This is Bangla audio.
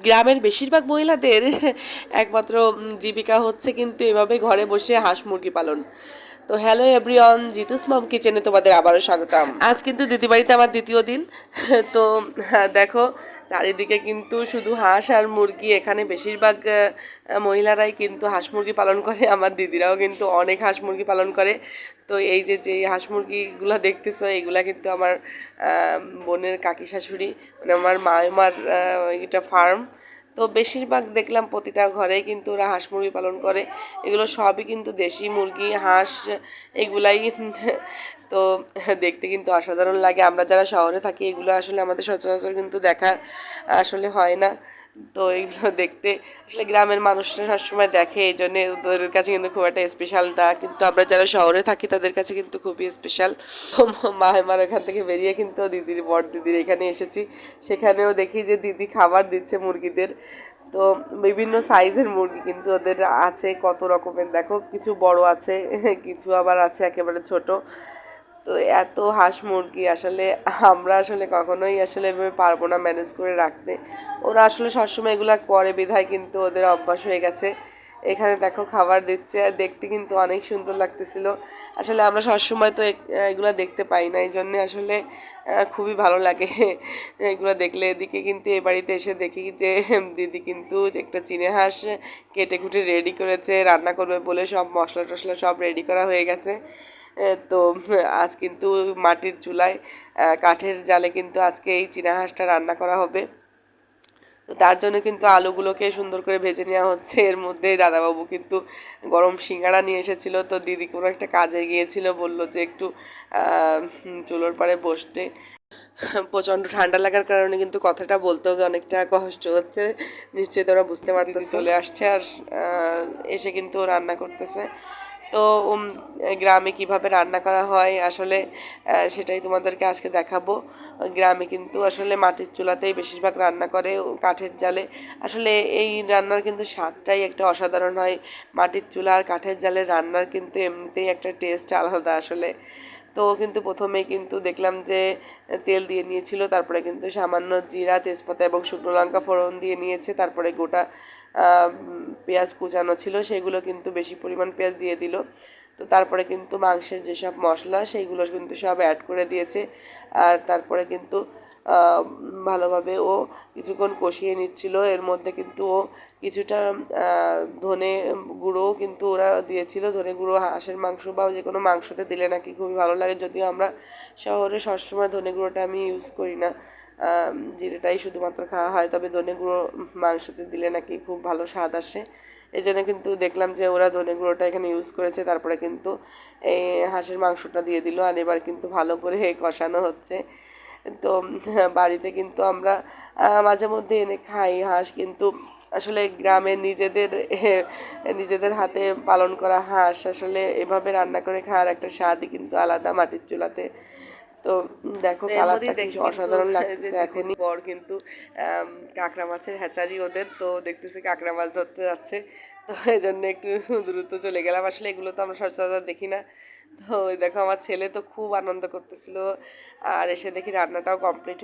গ্রামের বেশিরভাগ মহিলাদের একমাত্র জীবিকা হচ্ছে কিন্তু এভাবে ঘরে বসে হাঁস মুরগি পালন। তো হ্যালো এভরিওয়ান, জিতুস মম কিচেনে তোমাদের আবারও স্বাগতম। আজ কিন্তু দিদি বাড়িতে আমার দ্বিতীয় দিন। তো দেখো চারিদিকে কিন্তু শুধু হাঁস আর মুরগি। এখানে বেশিরভাগ মহিলারাই কিন্তু হাঁস মুরগি পালন করে, আমার দিদিরাও কিন্তু অনেক হাঁস মুরগি পালন করে। তো এই যে যে হাঁস মুরগিগুলো দেখতেছো এইগুলা কিন্তু আমার বোনের কাকি শাশুড়ি, মানে আমার মামার এটা ফার্ম। তো বেশিরভাগ দেখলাম প্রতিটা ঘরেই কিন্তু ওরা হাঁস মুরগি পালন করে। এগুলো সবই কিন্তু দেশি মুরগি হাঁস এগুলাই। তো দেখতে কিন্তু অসাধারণ লাগে। আমরা যারা শহরে থাকি এগুলো আসলে আমাদের সচরাচর কিন্তু দেখা আসলে হয় না। তো এইগুলো দেখতে আসলে গ্রামের মানুষরা সবসময় দেখে, এই জন্য ওদের কাছে কিন্তু খুব একটা স্পেশালটা, কিন্তু আমরা যারা শহরে থাকি তাদের কাছে কিন্তু খুবই স্পেশাল। তো মায়েমার এখান থেকে বেরিয়ে কিন্তু দিদির বড় দিদির এখানে এসেছি। সেখানেও দেখি যে দিদি খাবার দিচ্ছে মুরগিদের। তো বিভিন্ন সাইজের মুরগি কিন্তু ওদের আছে, কত রকমের দেখো, কিছু বড় আছে কিছু আবার আছে একেবারে ছোট। তো এত হাঁস মুরগি আসলে আমরা আসলে কখনোই আসলে এভাবে পারবো না ম্যানেজ করে রাখতে। ওরা আসলে সবসময় এগুলো করে বিধায় কিন্তু ওদের অভ্যাস হয়ে গেছে। এখানে দেখো খাবার দিচ্ছে, আর দেখতে কিন্তু অনেক সুন্দর লাগতেছিল। আসলে আমরা সবসময় তো এগুলো দেখতে পাই না, এই জন্যে আসলে খুবই ভালো লাগে এগুলো দেখলে। এদিকে কিন্তু এ বাড়িতে এসে দেখি যে দিদি কিন্তু একটা চীনে হাঁস কেটে কুটে রেডি করেছে, রান্না করবে বলে সব মশলা টশলা সব রেডি করা হয়ে গেছে। তো আজ কিন্তু মাটির চুলায় কাঠের জালে কিন্তু আজকে এই চীনা হাঁসটা রান্না করা হবে। তো তার জন্য কিন্তু আলুগুলোকে সুন্দর করে ভেজে নেওয়া হচ্ছে। এর মধ্যে দাদাবাবু কিন্তু গরম সিঙ্গাড়া নিয়ে এসেছিলো। তো দিদি কোনো একটা কাজে গিয়েছিল, বললো যে একটু চুলোর পাড়ে বসতে। প্রচণ্ড ঠান্ডা লাগার কারণে কিন্তু কথাটা বলতেও অনেকটা কষ্ট হচ্ছে, নিশ্চয়ই তোমরা বুঝতে পারতেছো। চলে আসছে আর এসে কিন্তু রান্না করতেছে। তো গ্রামে কিভাবে রান্না করা হয় আসলে সেটাই তোমাদেরকে আজকে দেখাবো। গ্রামে কিন্তু আসলে মাটির চুলাতেই বেশিরভাগ রান্না করে, কাঠের জালে আসলে এই রান্নার কিন্তু স্বাদটাই একটা অসাধারণ হয়। মাটির চুলা আর কাঠের জালের রান্নার কিন্তু এমনিতেই একটা টেস্ট আলাদা আসলে। তো কিন্তু প্রথমেই কিন্তু দেখলাম যে তেল দিয়ে নিয়েছিল, তারপরে কিন্তু সামান্য জিরা তেজপাতা এবং শুকনো লঙ্কা ফোড়ন দিয়ে নিয়েছে, তারপরে গোটা পেঁয়াজ কুচানো ছিল সেগুলো কিন্তু বেশি পরিমাণ পেঁয়াজ দিয়ে দিল। তো তারপরে কিন্তু মাংসের যেসব মশলা সেইগুলো কিন্তু সব অ্যাড করে দিয়েছে। আর তারপরে কিন্তু ভালোভাবে ও কিছুক্ষণ কষিয়ে নিচ্ছিল। এর মধ্যে কিন্তু ও কিছুটা ধনে গুঁড়োও কিন্তু ওরা দিয়েছিল। ধনে গুঁড়ো হাঁসের মাংস বা যে কোনো মাংসতে দিলে নাকি খুবই ভালো লাগে, যদিও আমরা শহরে সবসময় ধনে গুঁড়োটা আমি ইউজ করি না, জিরেটাই শুধুমাত্র খাওয়া হয়। তবে ধনে গুঁড়ো মাংসতে দিলে নাকি খুব ভালো স্বাদ আসে, এই জন্য কিন্তু দেখলাম যে ওরা ধনে গুঁড়োটা এখানে ইউজ করেছে। তারপরে কিন্তু এই হাঁসের মাংসটা দিয়ে দিল, আর এবার কিন্তু ভালো করে কষানো হচ্ছে। তো বাড়িতে কিন্তু আমরা মাঝে মধ্যে এনে খাই হাঁস, কিন্তু আসলে গ্রামের নিজেদের হাতে পালন করা হাঁস আসলে এভাবে রান্না করে খাওয়ার একটা স্বাদই কিন্তু আলাদা মাটির চুলাতে। তো দেখো কালারটা কি অসাধারণ লাগতেছে এখনই। পর কিন্তু কাঁকড়া মাছের হ্যাচারি ওদের, তো দেখতেছি কাঁকড়া মাছ ধরতে যাচ্ছে। তো এই জন্য একটু দ্রুত চলে গেলাম, আসলে এগুলো তো আমরা সচরাচর দেখি না। তো ওই দেখো আমার ছেলে তো খুব আনন্দ করতেছিল, আর এসে দেখি রান্নাটাও কমপ্লিট